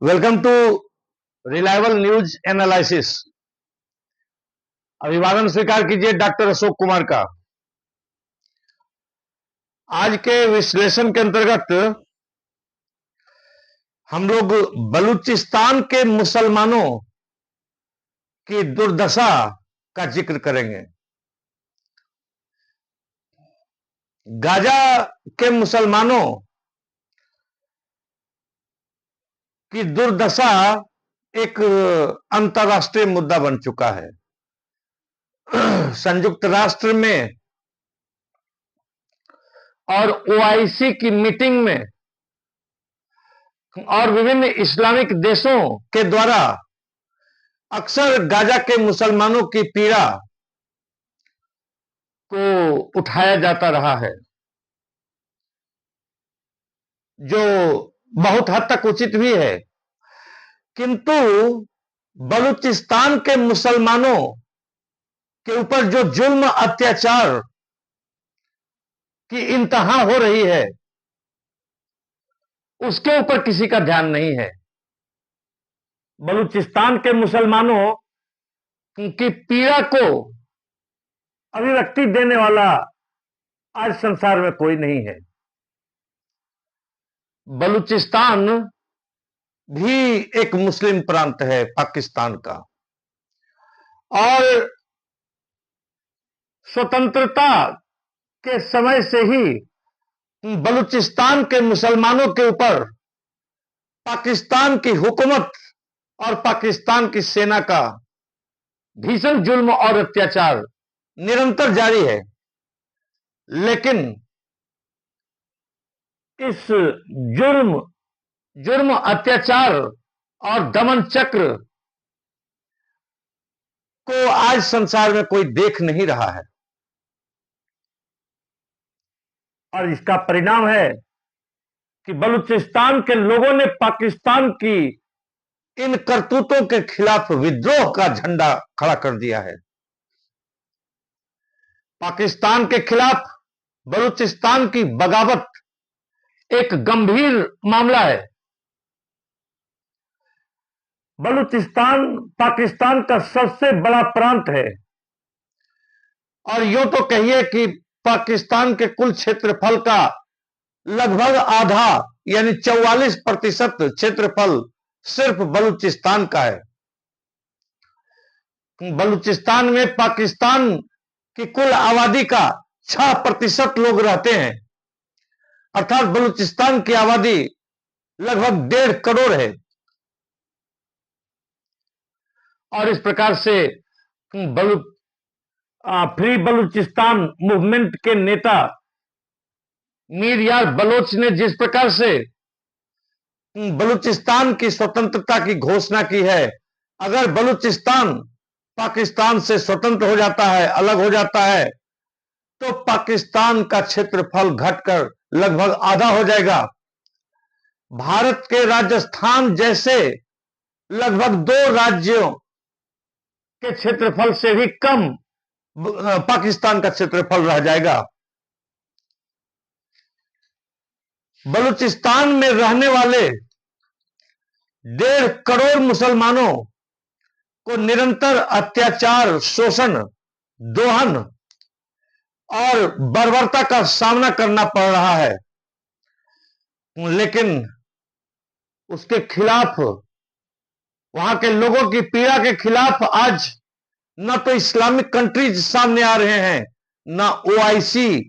Welcome to reliable news analysis. अभिवादन स्वीकार कीजिए डॉक्टर अशोक कुमार का। आज के विश्लेषण के अंतर्गत हम लोग बलूचिस्तान के मुसलमानों की दुर्दशा का जिक्र करेंगे। गाजा के मुसलमानों की दुर्दशा एक अंतर्राष्ट्रीय मुद्दा बन चुका है। संयुक्त राष्ट्र में और ओआईसी की मीटिंग में और विभिन्न इस्लामिक देशों के द्वारा अक्सर गाजा के मुसलमानों की पीड़ा को उठाया जाता रहा है, जो बहुत हद तक उचित भी है। किंतु बलूचिस्तान के मुसलमानों के ऊपर जो जुल्म अत्याचार की इंतहा हो रही है, उसके ऊपर किसी का ध्यान नहीं है। बलूचिस्तान के मुसलमानों की पीड़ा को अभिव्यक्ति देने वाला आज संसार में कोई नहीं है। बलूचिस्तान भी एक मुस्लिम प्रांत है पाकिस्तान का, और स्वतंत्रता के समय से ही बलूचिस्तान के मुसलमानों के ऊपर पाकिस्तान की हुकूमत और पाकिस्तान की सेना का भीषण जुल्म और अत्याचार निरंतर जारी है। लेकिन इस जुर्म अत्याचार और दमन चक्र को आज संसार में कोई देख नहीं रहा है, और इसका परिणाम है कि बलूचिस्तान के लोगों ने पाकिस्तान की इन करतूतों के खिलाफ विद्रोह का झंडा खड़ा कर दिया है। पाकिस्तान के खिलाफ बलूचिस्तान की बगावत एक गंभीर मामला है। बलूचिस्तान पाकिस्तान का सबसे बड़ा प्रांत है, और यूं तो कहिए कि पाकिस्तान के कुल क्षेत्रफल का लगभग आधा यानी 44% क्षेत्रफल सिर्फ बलूचिस्तान का है। बलूचिस्तान में पाकिस्तान की कुल आबादी का 6% लोग रहते हैं, अर्थात बलूचिस्तान की आबादी लगभग 1.5 करोड़ है। और इस प्रकार से फ्री बलूचिस्तान मूवमेंट के नेता मीर यार बलोच ने जिस प्रकार से बलूचिस्तान की स्वतंत्रता की घोषणा की है, अगर बलूचिस्तान पाकिस्तान से स्वतंत्र हो जाता है, अलग हो जाता है, तो पाकिस्तान का क्षेत्रफल घटकर लगभग आधा हो जाएगा। भारत के राजस्थान जैसे लगभग 2 राज्यों के क्षेत्रफल से भी कम पाकिस्तान का क्षेत्रफल रह जाएगा। बलूचिस्तान में रहने वाले 1.5 करोड़ मुसलमानों को निरंतर अत्याचार, शोषण, दोहन और बर्बरता का सामना करना पड़ रहा है। लेकिन उसके खिलाफ, वहां के लोगों की पीड़ा के खिलाफ आज न तो इस्लामिक कंट्रीज सामने आ रहे हैं, न ओआईसी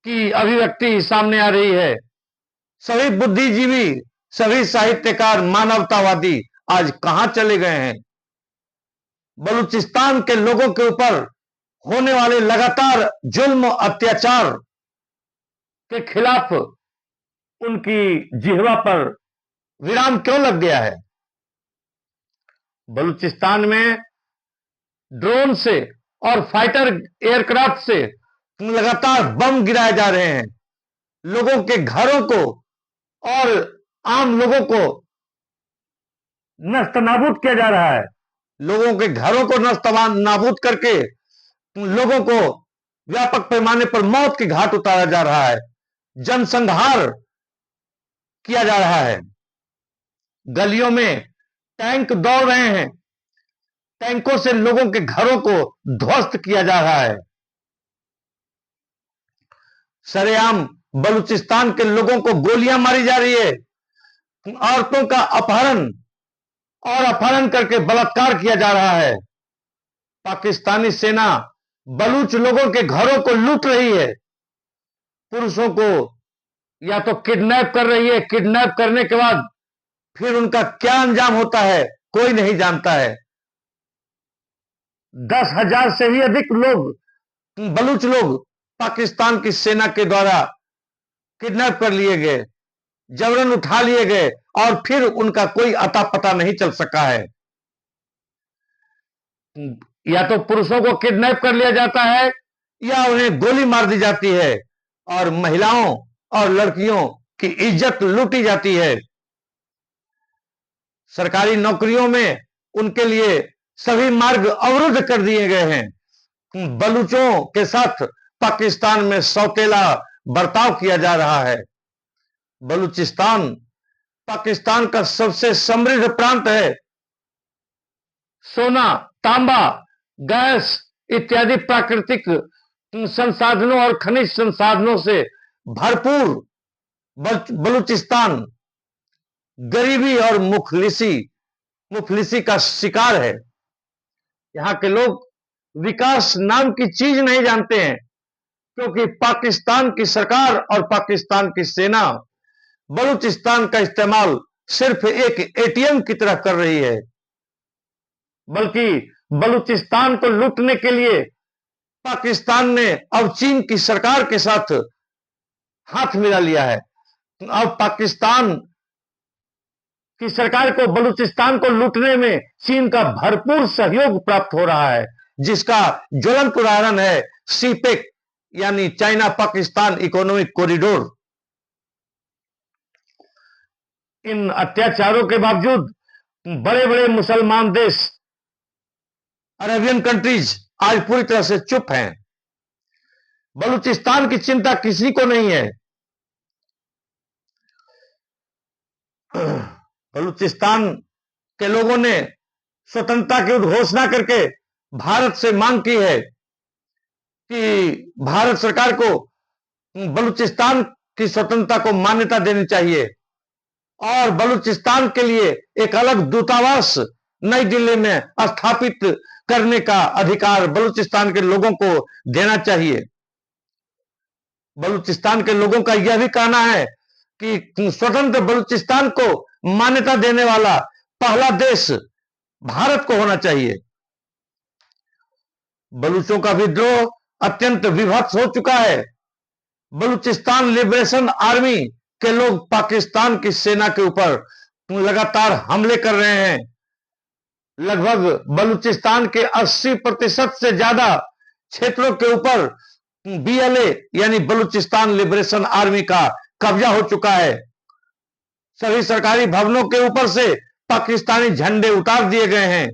की अभिव्यक्ति सामने आ रही है। सभी बुद्धिजीवी, सभी साहित्यकार, मानवतावादी आज कहां चले गए हैं? बलूचिस्तान के लोगों के ऊपर होने वाले लगातार जुल्म अत्याचार के खिलाफ उनकी जिह्वा पर विराम क्यों लग गया है? बलूचिस्तान में ड्रोन से और फाइटर एयरक्राफ्ट से लगातार बम गिराए जा रहे हैं। लोगों के घरों को और आम लोगों को नस्तनाबूद किया जा रहा है। लोगों के घरों को नस्तनाबूद करके लोगों को व्यापक पैमाने पर मौत के घाट उतारा जा रहा है, जनसंहार किया जा रहा है। गलियों में टैंक दौड़ रहे हैं, टैंकों से लोगों के घरों को ध्वस्त किया जा रहा है। सरेआम बलूचिस्तान के लोगों को गोलियां मारी जा रही है, औरतों का अपहरण और अपहरण करके बलात्कार किया जा रहा है। पाकिस्तानी सेना बलूच लोगों के घरों को लूट रही है, पुरुषों को या तो किडनैप कर रही है, किडनैप करने के बाद फिर उनका क्या अंजाम होता है कोई नहीं जानता है। 10,000 से भी अधिक लोग, बलूच लोग पाकिस्तान की सेना के द्वारा किडनैप कर लिए गए, जबरन उठा लिए गए और फिर उनका कोई अता पता नहीं चल सका है। या तो पुरुषों को किडनैप कर लिया जाता है या उन्हें गोली मार दी जाती है और महिलाओं और लड़कियों की इज्जत लूटी जाती है। सरकारी नौकरियों में उनके लिए सभी मार्ग अवरुद्ध कर दिए गए हैं। बलूचों के साथ पाकिस्तान में सौतेला बर्ताव किया जा रहा है। बलूचिस्तान पाकिस्तान का सबसे समृद्ध प्रांत है। सोना, तांबा, गैस इत्यादि प्राकृतिक संसाधनों और खनिज संसाधनों से भरपूर बलूचिस्तान गरीबी और मुफलिसी का शिकार है। यहां के लोग विकास नाम की चीज नहीं जानते हैं, क्योंकि पाकिस्तान की सरकार और पाकिस्तान की सेना बलूचिस्तान का इस्तेमाल सिर्फ एक एटीएम की तरह कर रही है। बल्कि बलूचिस्तान को लूटने के लिए पाकिस्तान ने अब चीन की सरकार के साथ हाथ मिला लिया है। अब पाकिस्तान की सरकार को बलूचिस्तान को लूटने में चीन का भरपूर सहयोग प्राप्त हो रहा है, जिसका ज्वलंत उदाहरण है सीपेक यानी चाइना पाकिस्तान इकोनॉमिक कॉरिडोर। इन अत्याचारों के बावजूद बड़े बड़े मुसलमान देश, अरेबियन कंट्रीज आज पूरी तरह से चुप हैं। बलूचिस्तान की चिंता किसी को नहीं है। बलूचिस्तान के लोगों ने स्वतंत्रता की घोषणा करके भारत से मांग की है कि भारत सरकार को बलूचिस्तान की स्वतंत्रता को मान्यता देनी चाहिए और बलूचिस्तान के लिए एक अलग दूतावास नई दिल्ली में स्थापित करने का अधिकार बलूचिस्तान के लोगों को देना चाहिए। बलूचिस्तान के लोगों का यह भी कहना है कि स्वतंत्र बलूचिस्तान को मान्यता देने वाला पहला देश भारत को होना चाहिए। बलूचों का विद्रोह अत्यंत विभत्स हो चुका है। बलूचिस्तान लिबरेशन आर्मी के लोग पाकिस्तान की सेना के ऊपर लगातार हमले कर रहे हैं। लगभग बलूचिस्तान के 80% से ज्यादा क्षेत्रों के ऊपर बीएलए यानी बलूचिस्तान लिबरेशन आर्मी का कब्जा हो चुका है। सभी सरकारी भवनों के ऊपर से पाकिस्तानी झंडे उतार दिए गए हैं।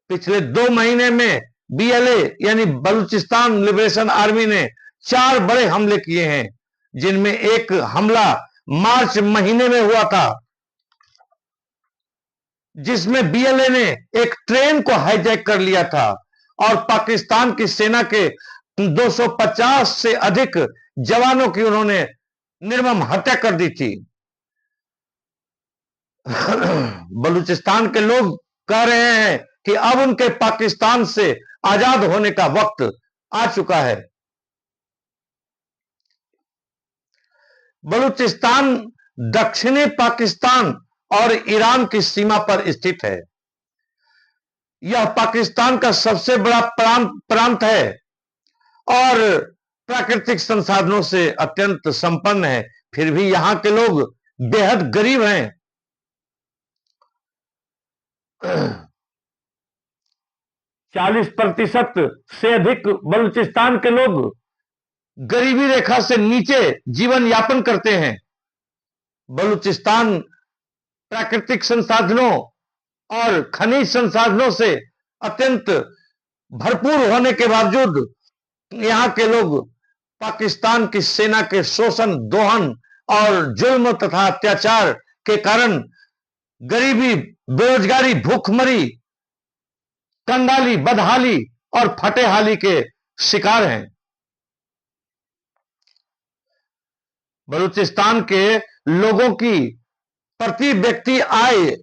पिछले 2 महीने में बीएलए यानी बलूचिस्तान लिबरेशन आर्मी ने 4 बड़े हमले किए हैं, जिनमें एक हमला मार्च महीने में हुआ था, जिसमें बीएलए ने एक ट्रेन को हाईजैक कर लिया था और पाकिस्तान की सेना के 250 से अधिक जवानों की उन्होंने निर्मम हत्या कर दी थी। बलूचिस्तान के लोग कह रहे हैं कि अब उनके पाकिस्तान से आजाद होने का वक्त आ चुका है। बलूचिस्तान दक्षिणी पाकिस्तान और ईरान की सीमा पर स्थित है। यह पाकिस्तान का सबसे बड़ा प्रांत है और प्राकृतिक संसाधनों से अत्यंत संपन्न है। फिर भी यहां के लोग बेहद गरीब हैं। 40% से अधिक बलूचिस्तान के लोग गरीबी रेखा से नीचे जीवन यापन करते हैं। बलूचिस्तान प्राकृतिक संसाधनों और खनिज संसाधनों से अत्यंत भरपूर होने के बावजूद यहां के लोग पाकिस्तान की सेना के शोषण, दोहन और जुल्म तथा अत्याचार के कारण गरीबी, बेरोजगारी, भूखमरी, कंगाली, बदहाली और फटेहाली के शिकार हैं। बलूचिस्तान के लोगों की प्रति व्यक्ति आय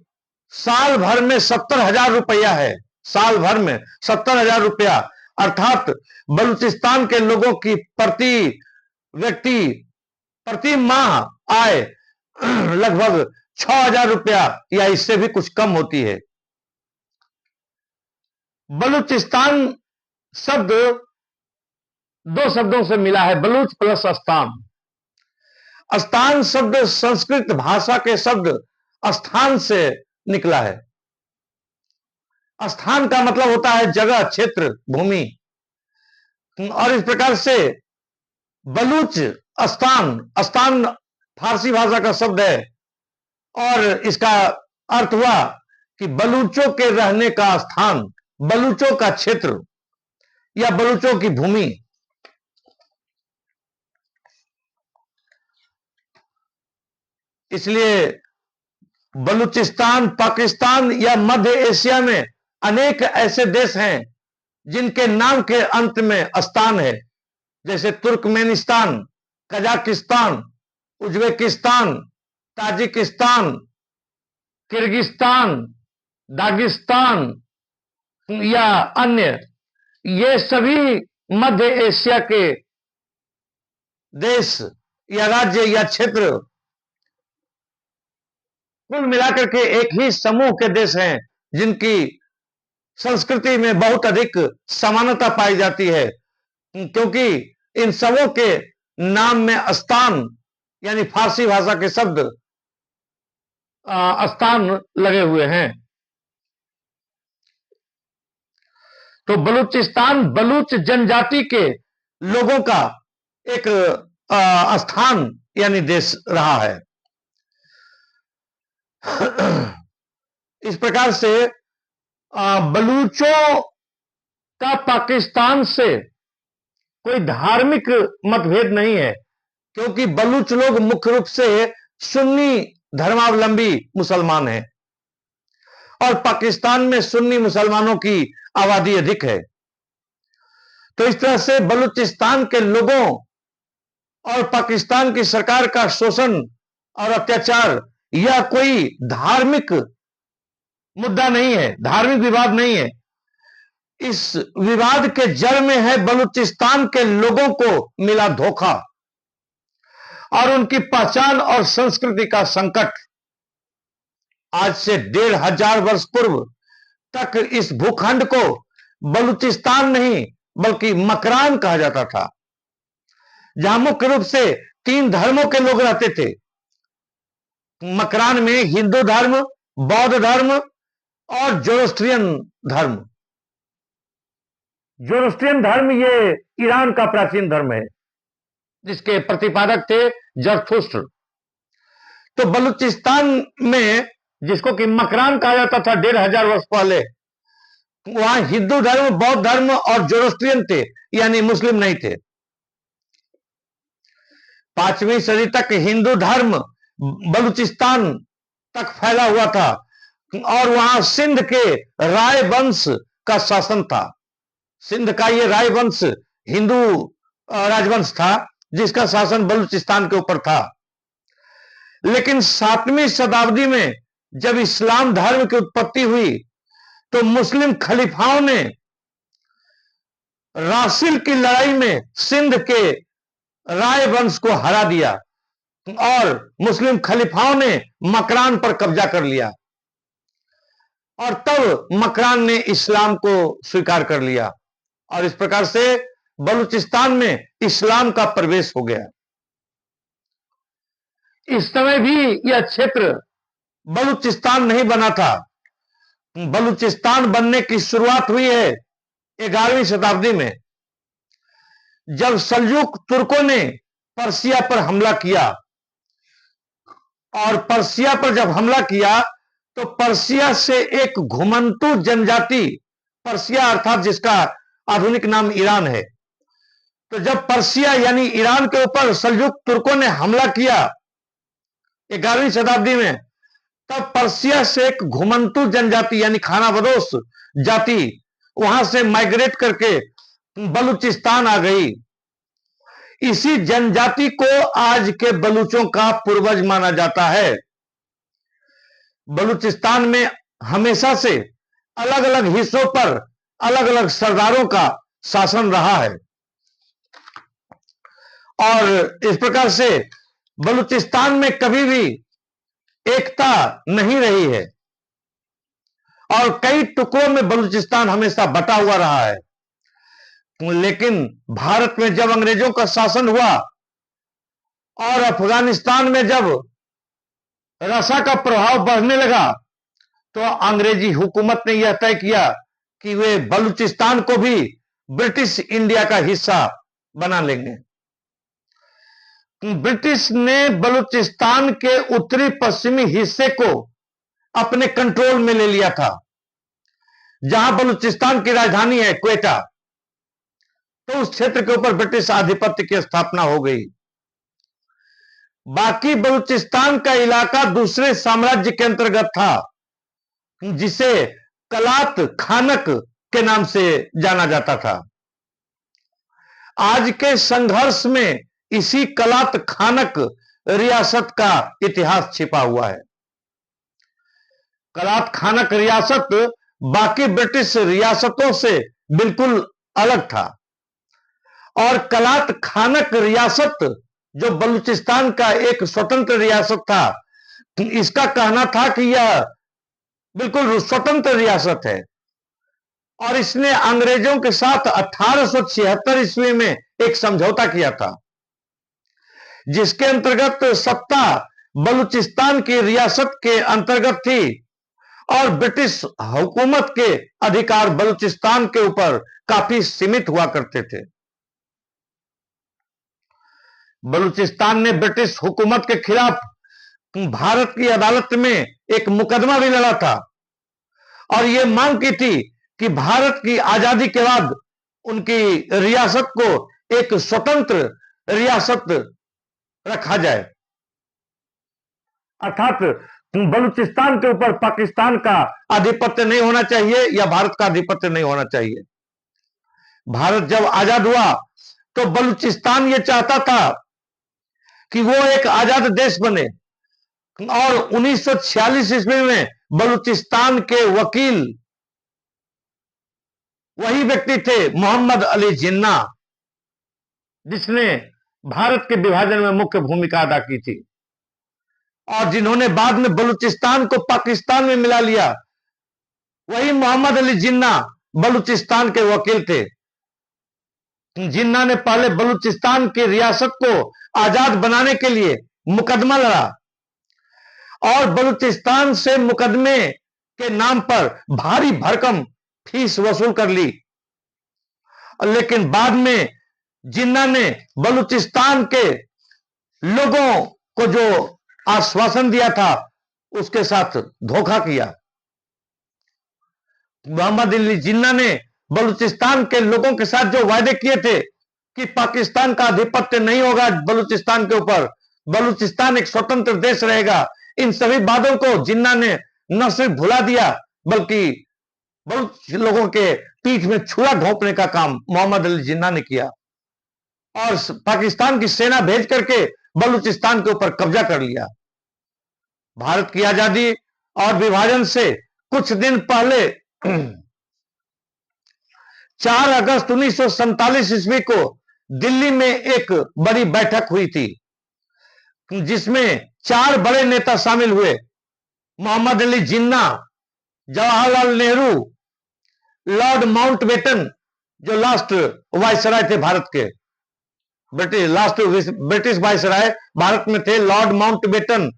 साल भर में 70,000 रुपया है। साल भर में 70,000 रुपया, अर्थात बलूचिस्तान के लोगों की प्रति व्यक्ति प्रति माह आय लगभग 6,000 रुपया या इससे भी कुछ कम होती है। बलूचिस्तान शब्द दो शब्दों से मिला है, बलूच प्लस अस्तान। अस्तान शब्द संस्कृत भाषा के शब्द स्थान से निकला है। स्थान का मतलब होता है जगह, क्षेत्र, भूमि, और इस प्रकार से बलूच अस्तान, अस्तान फारसी भाषा का शब्द है और इसका अर्थ हुआ कि बलूचों के रहने का स्थान, बलूचों का क्षेत्र या बलूचों की भूमि। इसलिए बलूचिस्तान पाकिस्तान या मध्य एशिया में अनेक ऐसे देश हैं जिनके नाम के अंत में अस्तान है, जैसे Turkmenistan, Kazakhstan, Uzbekistan, Tajikistan, Kyrgyzstan, Dagestan या अन्य। ये सभी मध्य एशिया के देश या राज्य या क्षेत्र कुल मिलाकर के एक ही समूह के देश हैं जिनकी संस्कृति में बहुत अधिक समानता पाई जाती है, क्योंकि इन सबों के नाम में अस्तान यानी फारसी भाषा के शब्द अस्तान लगे हुए हैं। तो बलूचिस्तान बलूच जनजाति के लोगों का एक स्थान यानी देश रहा है। इस प्रकार से बलूचों का पाकिस्तान से कोई धार्मिक मतभेद नहीं है, क्योंकि बलूच लोग मुख्य रूप से सुन्नी धर्मावलंबी मुसलमान हैं और पाकिस्तान में सुन्नी मुसलमानों की आबादी अधिक है। तो इस तरह से बलूचिस्तान के लोगों और पाकिस्तान की सरकार का शोषण और अत्याचार यह कोई धार्मिक मुद्दा नहीं है, धार्मिक विवाद नहीं है। इस विवाद के जड़ में है बलूचिस्तान के लोगों को मिला धोखा और उनकी पहचान और संस्कृति का संकट। आज से 1,500 वर्ष पूर्व तक इस भूखंड को बलूचिस्तान नहीं बल्कि मकरान कहा जाता था, जहां मुख्य रूप से 3 धर्मों के लोग रहते थे। मकरान में हिंदू धर्म, बौद्ध धर्म और जोरोस्ट्रियन धर्म। जोरोस्ट्रियन धर्म ये ईरान का प्राचीन धर्म है, जिसके प्रतिपादक थे जरथुस्त्र। तो बलूचिस्तान में, जिसको कि मकरान कहा जाता था 1,500 वर्ष पहले, वहां हिंदू धर्म, बौद्ध धर्म और जोरोस्ट्रियन थे, यानी मुस्लिम नहीं थे। 5वीं सदी तक हिंदू धर्म बलूचिस्तान तक फैला हुआ था और वहां सिंध के राय वंश का शासन था। सिंध का ये राय वंश हिंदू राजवंश था जिसका शासन बलूचिस्तान के ऊपर था। लेकिन 7वीं शताब्दी में जब इस्लाम धर्म की उत्पत्ति हुई तो मुस्लिम खलीफाओं ने रासिल की लड़ाई में सिंध के राय वंश को हरा दिया और मुस्लिम खलीफाओं ने मकरान पर कब्जा कर लिया और तब मकरान ने इस्लाम को स्वीकार कर लिया और इस प्रकार से बलूचिस्तान में इस्लाम का प्रवेश हो गया। इस समय भी यह क्षेत्र बलूचिस्तान नहीं बना था। बलूचिस्तान बनने की शुरुआत हुई है 11वीं शताब्दी में, जब सल्जुक तुर्कों ने पर्सिया पर हमला किया। और पर्सिया पर जब हमला किया तो पर्सिया से एक घुमंतू जनजाति, पर्सिया अर्थात जिसका आधुनिक नाम ईरान है, तो जब पर्सिया यानी ईरान के ऊपर सल्जुक तुर्कों ने हमला किया 11वीं शताब्दी में, तब पर्सिया से एक घुमंतु जनजाति यानी खानाबदोश जाति वहां से माइग्रेट करके बलूचिस्तान आ गई। इसी जनजाति को आज के बलूचों का पूर्वज माना जाता है। बलूचिस्तान में हमेशा से अलग अलग हिस्सों पर अलग अलग सरदारों का शासन रहा है और इस प्रकार से बलूचिस्तान में कभी भी एकता नहीं रही है और कई टुकड़ों में बलूचिस्तान हमेशा बटा हुआ रहा है। लेकिन भारत में जब अंग्रेजों का शासन हुआ और अफगानिस्तान में जब रसा का प्रभाव बढ़ने लगा तो अंग्रेजी हुकूमत ने यह तय किया कि वे बलूचिस्तान को भी ब्रिटिश इंडिया का हिस्सा बना लेंगे। ब्रिटिश ने बलूचिस्तान के उत्तरी पश्चिमी हिस्से को अपने कंट्रोल में ले लिया था। जहां बलूचिस्तान की राजधानी है क्वेटा, तो उस क्षेत्र के ऊपर ब्रिटिश आधिपत्य की स्थापना हो गई। बाकी बलूचिस्तान का इलाका दूसरे साम्राज्य के अंतर्गत था जिसे कलात खानक के नाम से जाना जाता था। आज के संघर्ष में इसी कलात खानक रियासत का इतिहास छिपा हुआ है। कलात खानक रियासत बाकी ब्रिटिश रियासतों से बिल्कुल अलग था और कलात खानक रियासत जो बलूचिस्तान का एक स्वतंत्र रियासत था, इसका कहना था कि यह बिल्कुल स्वतंत्र रियासत है और इसने अंग्रेजों के साथ 1876 ईस्वी में एक समझौता किया था जिसके अंतर्गत सत्ता बलूचिस्तान की रियासत के अंतर्गत थी और ब्रिटिश हुकूमत के अधिकार बलूचिस्तान के ऊपर काफी सीमित हुआ करते थे। बलूचिस्तान ने ब्रिटिश हुकूमत के खिलाफ भारत की अदालत में एक मुकदमा भी लड़ा था और यह मांग की थी कि भारत की आजादी के बाद उनकी रियासत को एक स्वतंत्र रियासत रखा जाए, अर्थात बलूचिस्तान के ऊपर पाकिस्तान का आधिपत्य नहीं होना चाहिए या भारत का आधिपत्य नहीं होना चाहिए। भारत जब आजाद हुआ तो बलूचिस्तान यह चाहता था कि वो एक आजाद देश बने और 1946 ईस्वी में बलूचिस्तान के वकील वही व्यक्ति थे मोहम्मद अली जिन्ना, जिसने भारत के विभाजन में मुख्य भूमिका अदा की थी और जिन्होंने बाद में बलूचिस्तान को पाकिस्तान में मिला लिया। वही मोहम्मद अली जिन्ना बलूचिस्तान के वकील थे। जिन्ना ने पहले बलूचिस्तान की रियासत को आजाद बनाने के लिए मुकदमा लड़ा और बलूचिस्तान से मुकदमे के नाम पर भारी भरकम फीस वसूल कर ली, लेकिन बाद में जिन्ना ने बलूचिस्तान के लोगों को जो आश्वासन दिया था उसके साथ धोखा किया। मोहम्मद अली जिन्ना ने बलूचिस्तान के लोगों के साथ जो वायदे किए थे कि पाकिस्तान का आधिपत्य नहीं होगा बलूचिस्तान के ऊपर, बलूचिस्तान एक स्वतंत्र देश रहेगा, इन सभी वादों को जिन्ना ने न सिर्फ भुला दिया बल्कि बलूच लोगों के पीठ में छुरा घोंपने का काम मोहम्मद अली जिन्ना ने किया और पाकिस्तान की सेना भेज करके बलूचिस्तान के ऊपर कब्जा कर लिया। भारत की आजादी और विभाजन से कुछ दिन पहले 4 अगस्त 1947 ईस्वी को दिल्ली में एक बड़ी बैठक हुई थी जिसमें 4 बड़े नेता शामिल हुए। मोहम्मद अली जिन्ना, जवाहरलाल नेहरू, लॉर्ड माउंटबेटन जो लास्ट वायसराय थे भारत के, ब्रिटिश वायसराय भारत में थे, लॉर्ड माउंटबेटन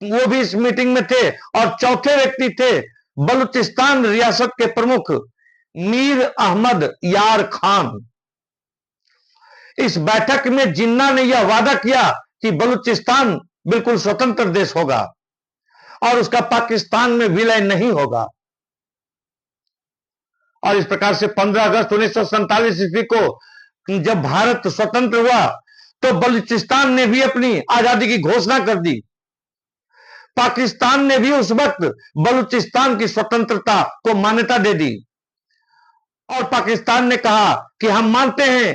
वो भी इस मीटिंग में थे और चौथे व्यक्ति थे बलूचिस्तान रियासत के प्रमुख मीर अहमद यार खान। इस बैठक में जिन्ना ने यह वादा किया कि बलूचिस्तान बिल्कुल स्वतंत्र देश होगा और उसका पाकिस्तान में विलय नहीं होगा और इस प्रकार से 15 अगस्त 1947 ईस्वी को जब भारत स्वतंत्र हुआ तो बलूचिस्तान ने भी अपनी आजादी की घोषणा कर दी। पाकिस्तान ने भी उस वक्त बलूचिस्तान की स्वतंत्रता को मान्यता दे दी और पाकिस्तान ने कहा कि हम मानते हैं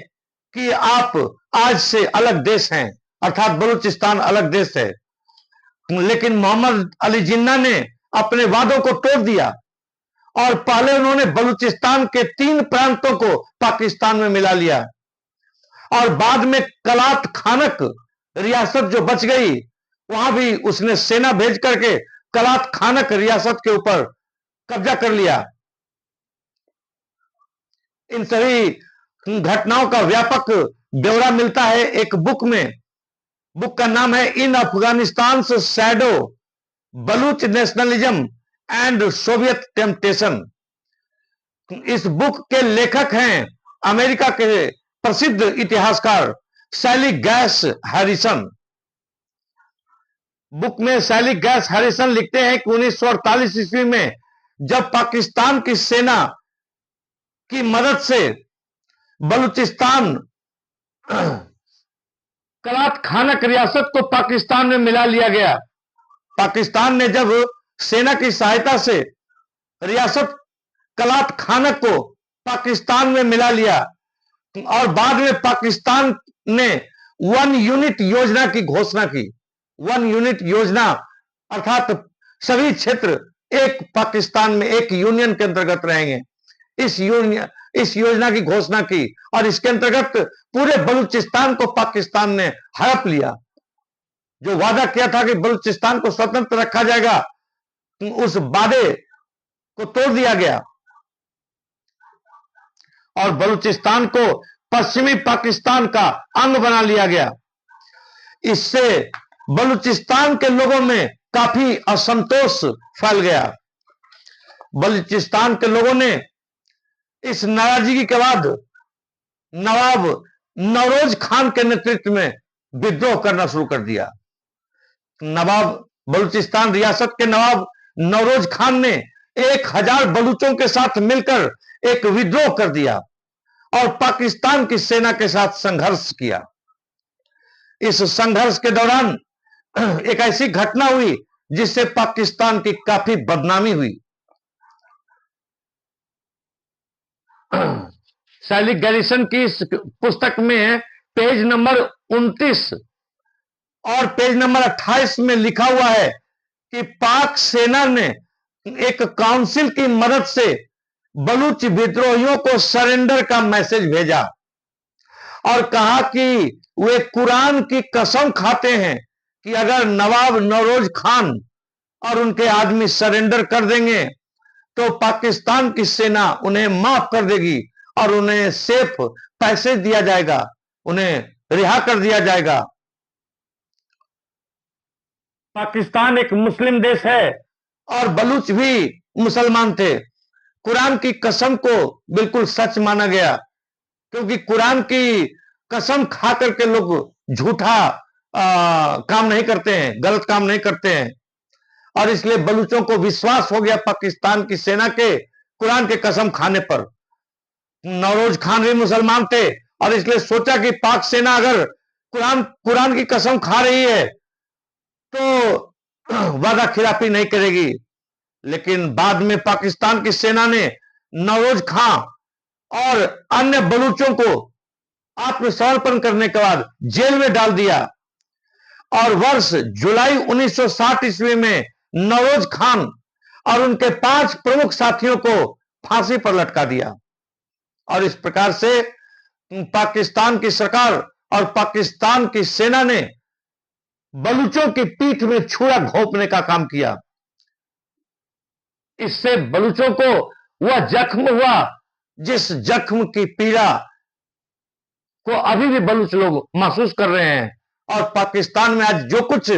कि आप आज से अलग देश हैं, अर्थात बलूचिस्तान अलग देश है। लेकिन मोहम्मद अली जिन्ना ने अपने वादों को तोड़ दिया और पहले उन्होंने बलूचिस्तान के 3 प्रांतों को पाकिस्तान में मिला लिया और बाद में कलात खानक रियासत जो बच गई वहां भी उसने सेना भेज करके कलात खानक रियासत के ऊपर कब्जा कर लिया। इन सभी घटनाओं का व्यापक ब्यौरा मिलता है एक बुक में। बुक का नाम है in Afghanistan shadow, Baloch nationalism and Soviet temptation. इस बुक के लेखक हैं अमेरिका के प्रसिद्ध इतिहासकार सैली गैस हैरिसन। बुक में सैली गैस हैरिसन लिखते हैं कि 1948 ईस्वी में जब पाकिस्तान की सेना की मदद से बलूचिस्तान कलात खानक रियासत को पाकिस्तान में मिला लिया गया। पाकिस्तान ने जब सेना की सहायता से रियासत कलात खानक को पाकिस्तान में मिला लिया और बाद में पाकिस्तान ने 1 यूनिट योजना की घोषणा की। 1 यूनिट योजना अर्थात सभी क्षेत्र एक पाकिस्तान में एक यूनियन के अंतर्गत रहेंगे। इस योजना की घोषणा की और इसके अंतर्गत पूरे बलूचिस्तान को पाकिस्तान ने हड़प लिया। जो वादा किया था कि बलूचिस्तान को स्वतंत्र रखा जाएगा, उस वादे को तोड़ दिया गया और बलूचिस्तान को पश्चिमी पाकिस्तान का अंग बना लिया गया। इससे बलूचिस्तान के लोगों में काफी असंतोष फैल गया। बलूचिस्तान के लोगों ने इस नाराजगी के बाद नवाब नौरोज खान के नेतृत्व में विद्रोह करना शुरू कर दिया। नवाब बलूचिस्तान रियासत के नवाब नौरोज खान ने 1000 बलूचों के साथ मिलकर एक विद्रोह कर दिया और पाकिस्तान की सेना के साथ संघर्ष किया। इस संघर्ष के दौरान एक ऐसी घटना हुई जिससे पाकिस्तान की काफी बदनामी हुई। सैली गैरिसन की इस पुस्तक में पेज नंबर 29 और पेज नंबर 28 में लिखा हुआ है कि पाक सेना ने एक काउंसिल की मदद से बलूच विद्रोहियों को सरेंडर का मैसेज भेजा और कहा कि वे कुरान की कसम खाते हैं कि अगर नवाब नौरोज खान और उनके आदमी सरेंडर कर देंगे तो पाकिस्तान की सेना उन्हें माफ कर देगी और उन्हें सेफ पैसे दिया जाएगा, उन्हें रिहा कर दिया जाएगा। पाकिस्तान एक मुस्लिम देश है और बलूच भी मुसलमान थे। कुरान की कसम को बिल्कुल सच माना गया क्योंकि कुरान की कसम खा करके लोग झूठा काम नहीं करते हैं, गलत काम नहीं करते हैं और इसलिए बलूचों को विश्वास हो गया पाकिस्तान की सेना के कुरान के कसम खाने पर। नौरोज खान भी मुसलमान थे और इसलिए सोचा कि पाक सेना अगर कुरान की कसम खा रही है तो वादा खिलाफी नहीं करेगी। लेकिन बाद में पाकिस्तान की सेना ने नौरोज खान और अन्य बलूचों को आत्मसमर्पण करने के बाद जेल में डाल दिया और वर्ष जुलाई 1960 ईस्वी में नौरोज खान और उनके 5 प्रमुख साथियों को फांसी पर लटका दिया और इस प्रकार से पाकिस्तान की सरकार और पाकिस्तान की सेना ने बलूचों की पीठ में छुरा घोंपने का काम किया। इससे बलूचों को वह जख्म हुआ जिस जख्म की पीड़ा को अभी भी बलूच लोग महसूस कर रहे हैं और पाकिस्तान में आज जो कुछ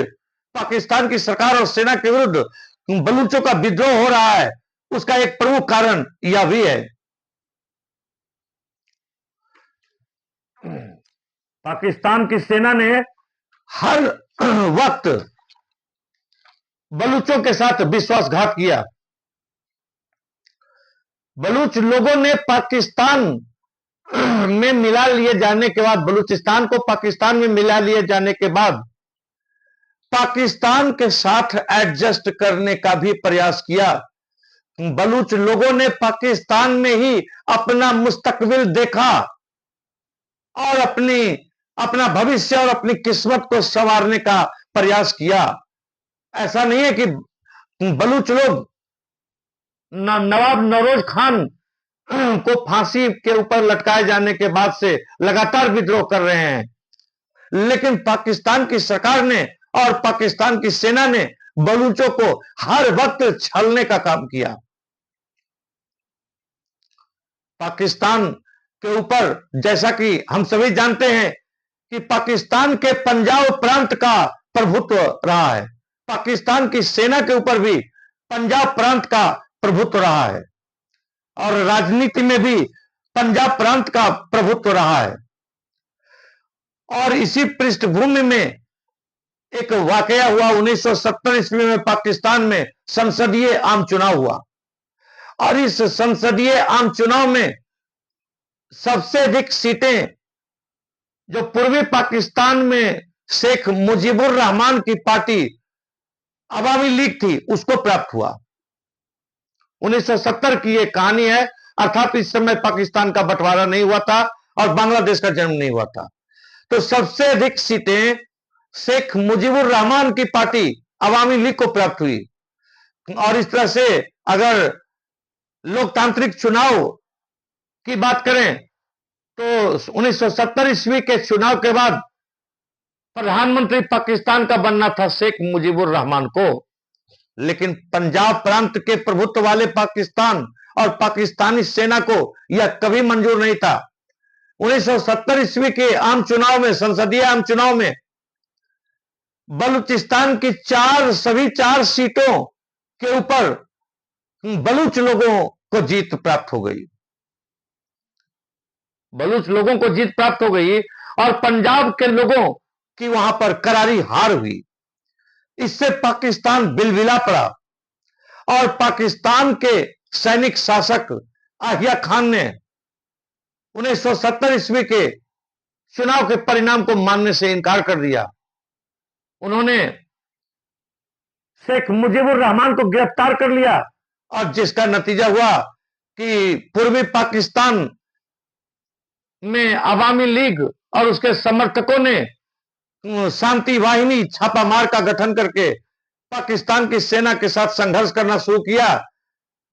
पाकिस्तान की सरकार और सेना के विरुद्ध बलूचों का विद्रोह हो रहा है उसका एक प्रमुख कारण यह भी है। पाकिस्तान की सेना ने हर वक्त बलूचों के साथ विश्वासघात किया। बलूच लोगों ने पाकिस्तान में मिला लिए जाने के बाद, बलूचिस्तान को पाकिस्तान में मिला लिए जाने के बाद पाकिस्तान के साथ एडजस्ट करने का भी प्रयास किया। बलूच लोगों ने पाकिस्तान में ही अपना मुस्तकबिल देखा और अपना भविष्य और अपनी किस्मत को संवारने का प्रयास किया। ऐसा नहीं है कि बलूच लोग नवाब नौरोज खान को फांसी के ऊपर लटकाए जाने के बाद से लगातार विद्रोह कर रहे हैं, लेकिन पाकिस्तान की सरकार ने और पाकिस्तान की सेना ने बलूचों को हर वक्त छलने का काम किया। पाकिस्तान के ऊपर, जैसा कि हम सभी जानते हैं कि पाकिस्तान के पंजाब प्रांत का प्रभुत्व रहा है, पाकिस्तान की सेना के ऊपर भी पंजाब प्रांत का प्रभुत्व रहा है और राजनीति में भी पंजाब प्रांत का प्रभुत्व रहा है। और इसी पृष्ठभूमि में एक वाकया हुआ 1970 ईस्वी में पाकिस्तान में संसदीय आम चुनाव हुआ और इस संसदीय आम चुनाव में सबसे अधिक सीटें जो पूर्वी पाकिस्तान में शेख मुजीबुर रहमान की पार्टी अवामी लीग थी उसको प्राप्त हुआ। 1970 की यह कहानी है, अर्थात इस समय पाकिस्तान का बंटवारा नहीं हुआ था और बांग्लादेश का जन्म नहीं हुआ था। तो सबसे अधिक सीटें शेख मुजीबुर रहमान की पार्टी अवामी लीग को प्राप्त हुई। और इस तरह से अगर लोकतांत्रिक चुनाव की बात करें तो 1970 ईस्वी के चुनाव के बाद प्रधानमंत्री पाकिस्तान का बनना था शेख मुजीबुर रहमान को, लेकिन पंजाब प्रांत के प्रभुत्व वाले पाकिस्तान और पाकिस्तानी सेना को यह कभी मंजूर नहीं था। 1970 ईस्वी के आम चुनाव में, संसदीय आम चुनाव में बलूचिस्तान की सभी चार सीटों के ऊपर बलूच लोगों को जीत प्राप्त हो गई। बलूच लोगों को जीत प्राप्त हो गई और पंजाब के लोगों की वहां पर करारी हार हुई। इससे पाकिस्तान बिलबिला पड़ा और पाकिस्तान के सैनिक शासक आहिया खान ने 1970 ईस्वी के चुनाव के परिणाम को मानने से इनकार कर दिया। उन्होंने शेख मुजीबुर रहमान को गिरफ्तार कर लिया और जिसका नतीजा हुआ कि पूर्वी पाकिस्तान में अवामी लीग और उसके समर्थकों ने शांति वाहिनी छापामार का गठन करके पाकिस्तान की सेना के साथ संघर्ष करना शुरू किया।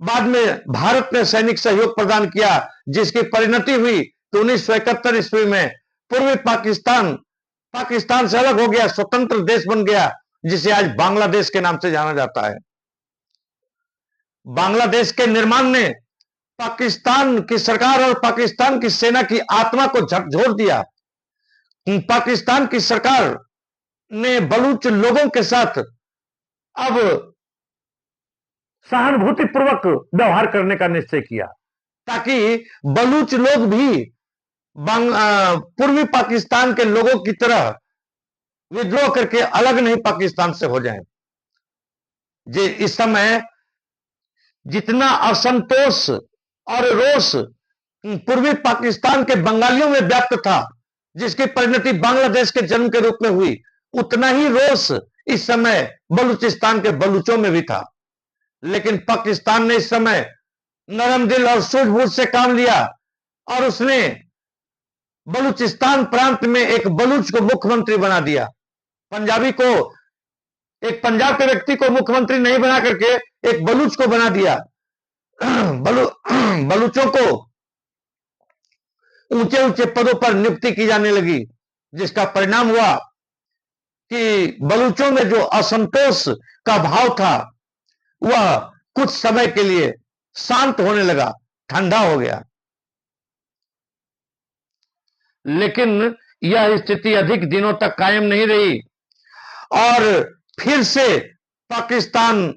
बाद में भारत ने सैनिक सहयोग प्रदान किया, जिसकी परिणति हुई तो 1971 ईस्वी में पूर्वी पाकिस्तान से अलग हो गया, स्वतंत्र देश बन गया, जिसे आज बांग्लादेश के नाम से जाना जाता है। बांग्लादेश के निर्माण ने पाकिस्तान की सरकार और पाकिस्तान की सेना की आत्मा को झकझोर दिया। पाकिस्तान की सरकार ने बलूच लोगों के साथ अब सहानुभूतिपूर्वक व्यवहार करने का निश्चय किया, ताकि बलूच लोग भी पूर्वी पाकिस्तान के लोगों की तरह विद्रोह करके अलग नहीं पाकिस्तान से हो जाएं। जे इस समय जितना असंतोष और रोष पूर्वी पाकिस्तान के बंगालियों में व्याप्त था, जिसकी परिणति बांग्लादेश के जन्म के रूप में हुई, उतना ही रोष इस समय बलूचिस्तान के बलूचों में भी था। लेकिन पाकिस्तान ने इस समय नरम दिल और सूझबूझ से काम लिया और उसने बलूचिस्तान प्रांत में एक बलूच को मुख्यमंत्री बना दिया। पंजाबी को, एक पंजाब के व्यक्ति को मुख्यमंत्री नहीं बना करके एक बलूच को बना दिया। बलूचों को ऊंचे ऊंचे पदों पर नियुक्ति की जाने लगी, जिसका परिणाम हुआ कि बलूचों में जो असंतोष का भाव था वह कुछ समय के लिए शांत होने लगा, ठंडा हो गया। लेकिन यह स्थिति अधिक दिनों तक कायम नहीं रही और फिर से पाकिस्तान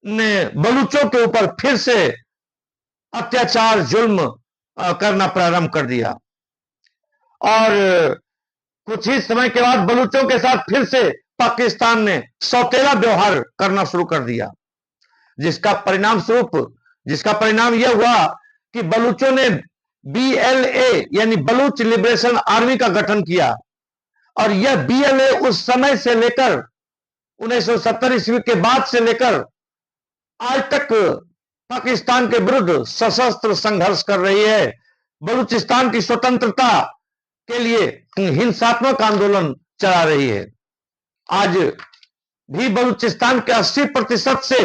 ने बलूचों के ऊपर फिर से अत्याचार, जुल्म करना प्रारंभ कर दिया और कुछ ही समय के बाद बलूचों के साथ फिर से पाकिस्तान ने सौतेला व्यवहार करना शुरू कर दिया, जिसका परिणाम यह हुआ कि बलूचों ने BLA यानी बलूच लिबरेशन आर्मी का गठन किया और यह BLA उस समय से लेकर 1970 ईस्वी के बाद से लेकर आज तक पाकिस्तान के विरुद्ध सशस्त्र संघर्ष कर रही है। बलूचिस्तान की स्वतंत्रता के लिए हिंसात्मक आंदोलन चला रही है। आज भी बलूचिस्तान के 80% से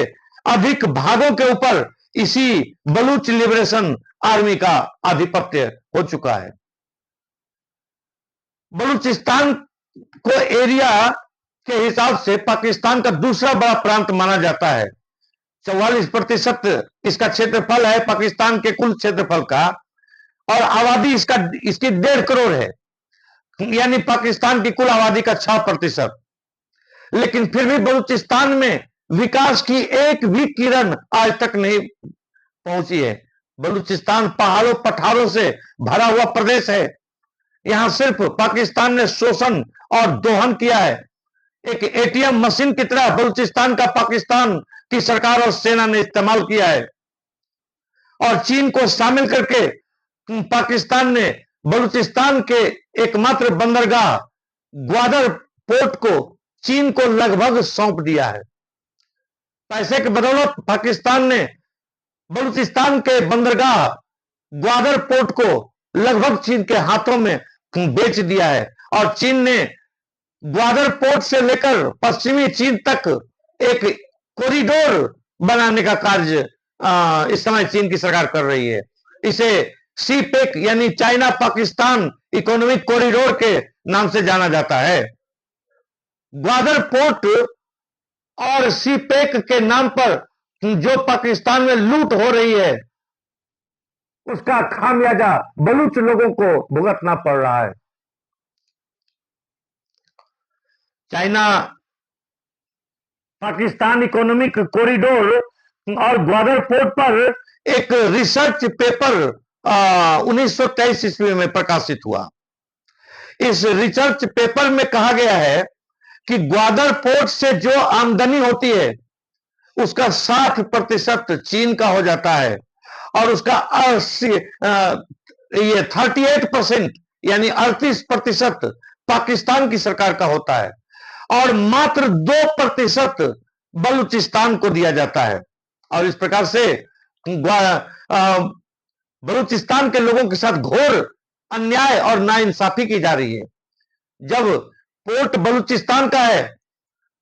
अधिक भागों के ऊपर इसी बलूच लिबरेशन आर्मी का आधिपत्य हो चुका है। बलूचिस्तान को एरिया के हिसाब से पाकिस्तान का दूसरा बड़ा प्रांत माना जाता है। 44% इसका क्षेत्रफल है पाकिस्तान के कुल क्षेत्रफल का, और आबादी इसकी 1.5 करोड़ है, यानी पाकिस्तान की कुल आबादी का 6%। लेकिन फिर भी बलूचिस्तान में विकास की एक भी किरण आज तक नहीं पहुंची है। बलूचिस्तान पहाड़ों पठारों से भरा हुआ प्रदेश है। यहां सिर्फ पाकिस्तान ने शोषण और दोहन किया है। एक एटीएम मशीन की तरह बलूचिस्तान का पाकिस्तान की सरकार और सेना ने इस्तेमाल किया है, और चीन को शामिल करके पाकिस्तान ने बलूचिस्तान के एकमात्र बंदरगाह ग्वादर पोर्ट को चीन को लगभग सौंप दिया है। पैसे के बदौलत पाकिस्तान ने बलूचिस्तान के बंदरगाह ग्वादर पोर्ट को लगभग चीन के हाथों में बेच दिया है, और चीन ने ग्वादर पोर्ट से लेकर पश्चिमी चीन तक एक कॉरिडोर बनाने का कार्य इस समय चीन की सरकार कर रही है। इसे सीपेक यानी चाइना पाकिस्तान इकोनॉमिक कॉरिडोर के नाम से जाना जाता है। ग्वादर पोर्ट और सीपेक के नाम पर जो पाकिस्तान में लूट हो रही है, उसका खामियाजा बलूच लोगों को भुगतना पड़ रहा है। चाइना पाकिस्तान इकोनॉमिक कॉरिडोर और ग्वादर पोर्ट पर एक रिसर्च पेपर 1923 ईस्वी में प्रकाशित हुआ। इस रिसर्च पेपर में कहा गया है कि ग्वादर पोर्ट से जो आमदनी होती है उसका 60% चीन का हो जाता है, और उसका 38% यानी 38% पाकिस्तान की सरकार का होता है, और मात्र 2% बलूचिस्तान को दिया जाता है। और इस प्रकार से बलूचिस्तान के लोगों के साथ घोर अन्याय और नाइंसाफी की जा रही है। जब पोर्ट बलूचिस्तान का है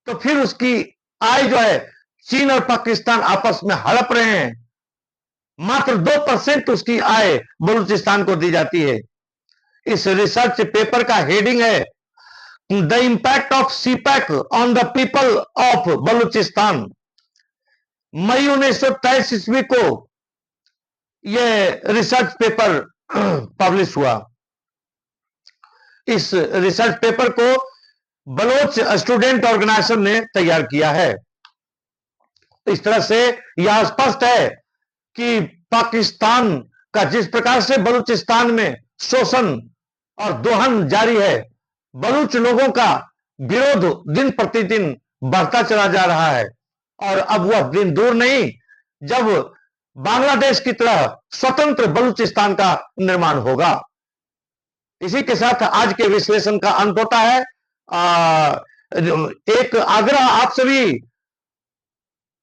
तो फिर उसकी आय जो है चीन और पाकिस्तान आपस में हड़प रहे हैं। मात्र 2% उसकी आय बलूचिस्तान को दी जाती है। इस रिसर्च पेपर का हेडिंग है the impact of CPEC on the people of Balochistan. मई 1923 ईस्वी को यह रिसर्च पेपर पब्लिश हुआ। इस रिसर्च पेपर को बलोच स्टूडेंट ऑर्गेनाइजेशन ने तैयार किया है। इस तरह से यह स्पष्ट है कि पाकिस्तान का जिस प्रकार से बलूचिस्तान में शोषण और दोहन जारी है, बलूच लोगों का विरोध दिन प्रतिदिन बढ़ता चला जा रहा है, और अब वह दिन दूर नहीं जब बांग्लादेश की तरह स्वतंत्र बलूचिस्तान का निर्माण होगा। इसी के साथ आज के विश्लेषण का अंत होता है। एक आग्रह आप सभी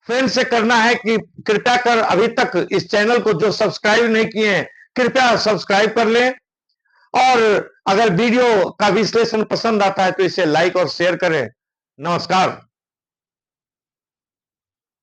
फ्रेंड से करना है कि कृपया कर अभी तक इस चैनल को जो सब्सक्राइब नहीं किए हैं कृपया सब्सक्राइब कर लें, और अगर वीडियो का विश्लेषण पसंद आता है तो इसे लाइक और शेयर करें। नमस्कार।